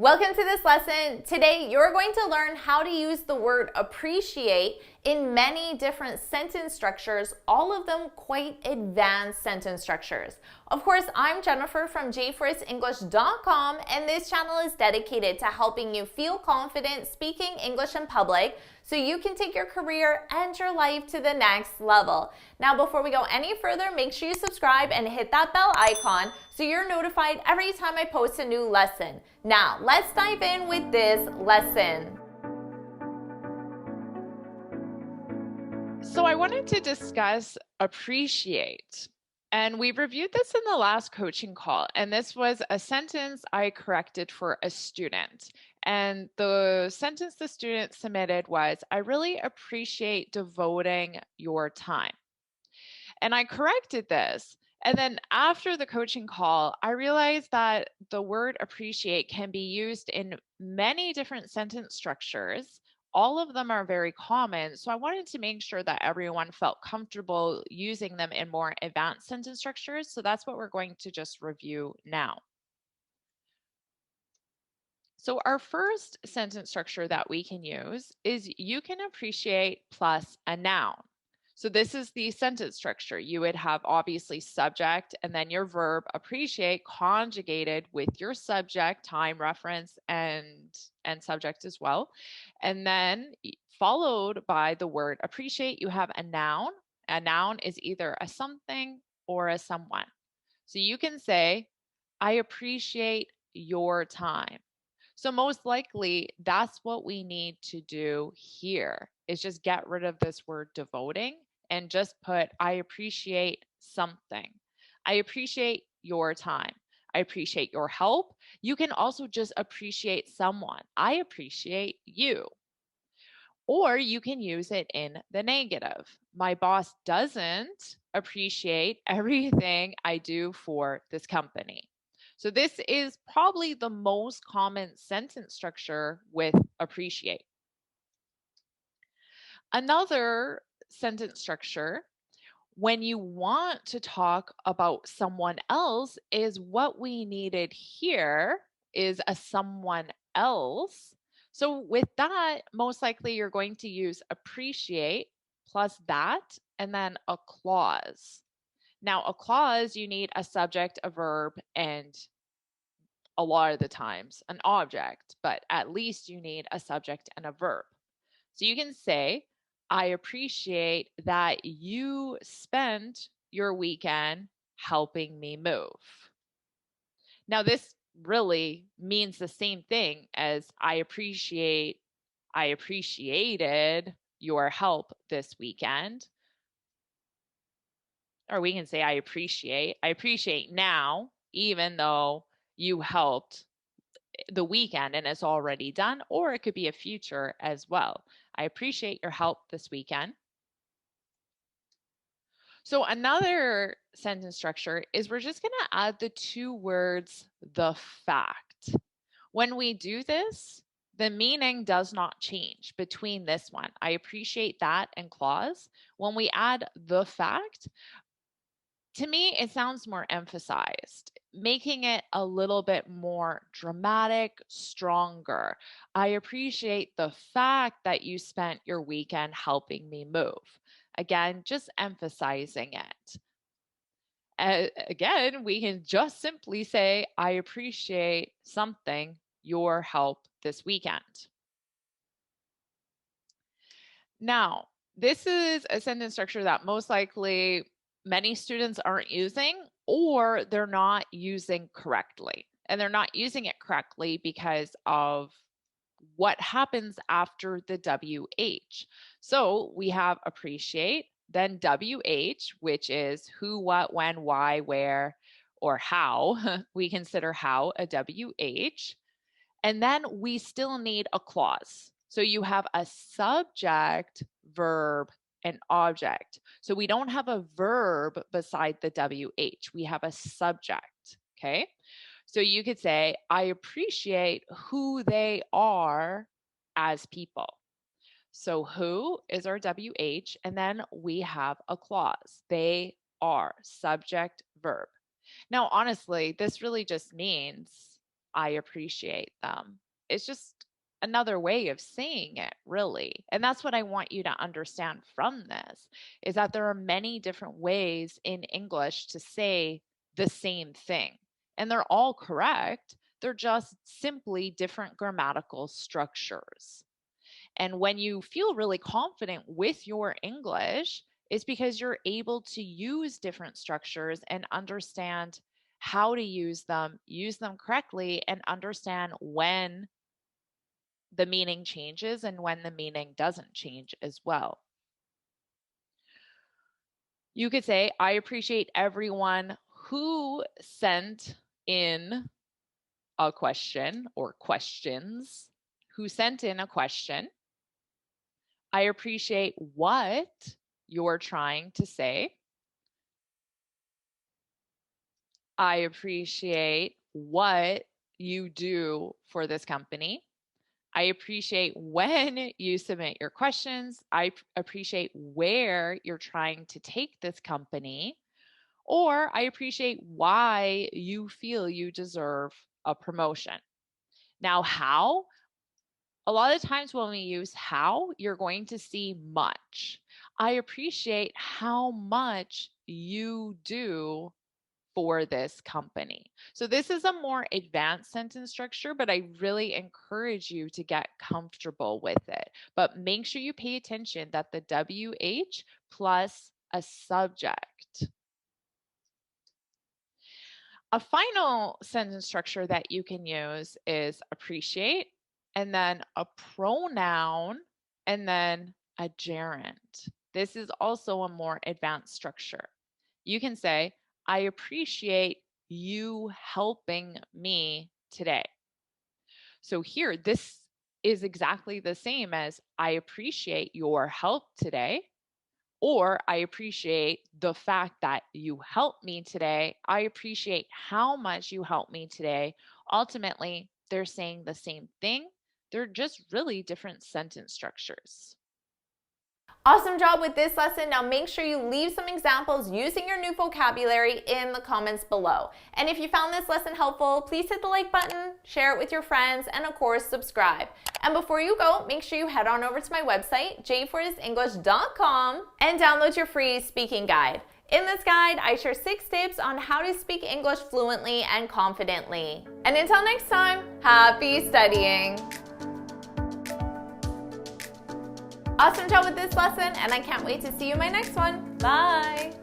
Welcome to this lesson. Today, you're going to learn how to use the word appreciate in many different sentence structures, all of them quite advanced sentence structures. Of course, I'm Jennifer from JForrestEnglish.com, and this channel is dedicated to helping you feel confident speaking English in public so you can take your career and your life to the next level. Now, before we go any further, make sure you subscribe and hit that bell icon so you're notified every time I post a new lesson. Now, let's dive in with this lesson. So I wanted to discuss appreciate. And we reviewed this in the last coaching call. And this was a sentence I corrected for a student. And the sentence the student submitted was, I really appreciate devoting your time. And I corrected this. And then after the coaching call, I realized that the word appreciate can be used in many different sentence structures. All of them are very common. So I wanted to make sure that everyone felt comfortable using them in more advanced sentence structures. So that's what we're going to just review now. So our first sentence structure that we can use is you can appreciate plus a noun. So this is the sentence structure. You would have obviously subject and then your verb appreciate conjugated with your subject, time, reference, and subject as well. And then followed by the word appreciate, you have a noun. A noun is either a something or a someone. So you can say, I appreciate your time. So most likely that's what we need to do here is just get rid of this word devoting and just put, I appreciate something. I appreciate your time. I appreciate your help. You can also just appreciate someone. I appreciate you. Or you can use it in the negative. My boss doesn't appreciate everything I do for this company. So this is probably the most common sentence structure with appreciate. Another sentence structure when you want to talk about someone else is what we needed here is a someone else. So with that, most likely you're going to use appreciate plus that and then a clause. Now, a clause, you need a subject, a verb, and a lot of the times an object, but at least you need a subject and a verb. So you can say, I appreciate that you spent your weekend helping me move. Now, this really means the same thing as I appreciated your help this weekend. Or we can say I appreciate now, even though you helped the weekend and it's already done, or it could be a future as well. I appreciate your help this weekend. So another sentence structure is we're just going to add the two words, the fact. When we do this, the meaning does not change between this one. I appreciate that and clause. When we add the fact, to me, it sounds more emphasized, making it a little bit more dramatic, stronger. I appreciate the fact that you spent your weekend helping me move. Again, just emphasizing it. Again, we can just simply say, I appreciate something, your help this weekend. Now, this is a sentence structure that most likely many students aren't using or they're not using correctly. And they're not using it correctly because of what happens after the WH. So we have appreciate, then WH, which is who, what, when, why, where, or how. We consider how a WH. And then we still need a clause. So you have a subject, verb, and object. So we don't have a verb beside the WH. We have a subject, okay? So you could say, I appreciate who they are as people. So who is our WH, and then we have a clause. They are, subject, verb. Now, honestly, this really just means I appreciate them. It's just another way of saying it, really. And that's what I want you to understand from this, is that there are many different ways in English to say the same thing. And they're all correct. They're just simply different grammatical structures. And when you feel really confident with your English, it's because you're able to use different structures and understand how to use them correctly, and understand when the meaning changes and when the meaning doesn't change as well. You could say, I appreciate everyone who sent in a question or questions, who sent in a question. I appreciate what you're trying to say. I appreciate what you do for this company. I appreciate when you submit your questions. I appreciate where you're trying to take this company. Or I appreciate why you feel you deserve a promotion. Now, how? A lot of times when we use how, you're going to see much. I appreciate how much you do for this company. So this is a more advanced sentence structure, but I really encourage you to get comfortable with it. But make sure you pay attention that the WH plus a subject. A final sentence structure that you can use is appreciate, and then a pronoun, and then a gerund. This is also a more advanced structure. You can say, I appreciate you helping me today. So here, this is exactly the same as I appreciate your help today, or I appreciate the fact that you helped me today. I appreciate how much you helped me today. Ultimately, they're saying the same thing. They're just really different sentence structures. Awesome job with this lesson. Now make sure you leave some examples using your new vocabulary in the comments below. And if you found this lesson helpful, please hit the like button, share it with your friends, and of course, subscribe. And before you go, make sure you head on over to my website, JForrestEnglish.com, and download your free speaking guide. In this guide, I share 6 tips on how to speak English fluently and confidently. And until next time, happy studying! Awesome job with this lesson, and I can't wait to see you in my next one. Bye!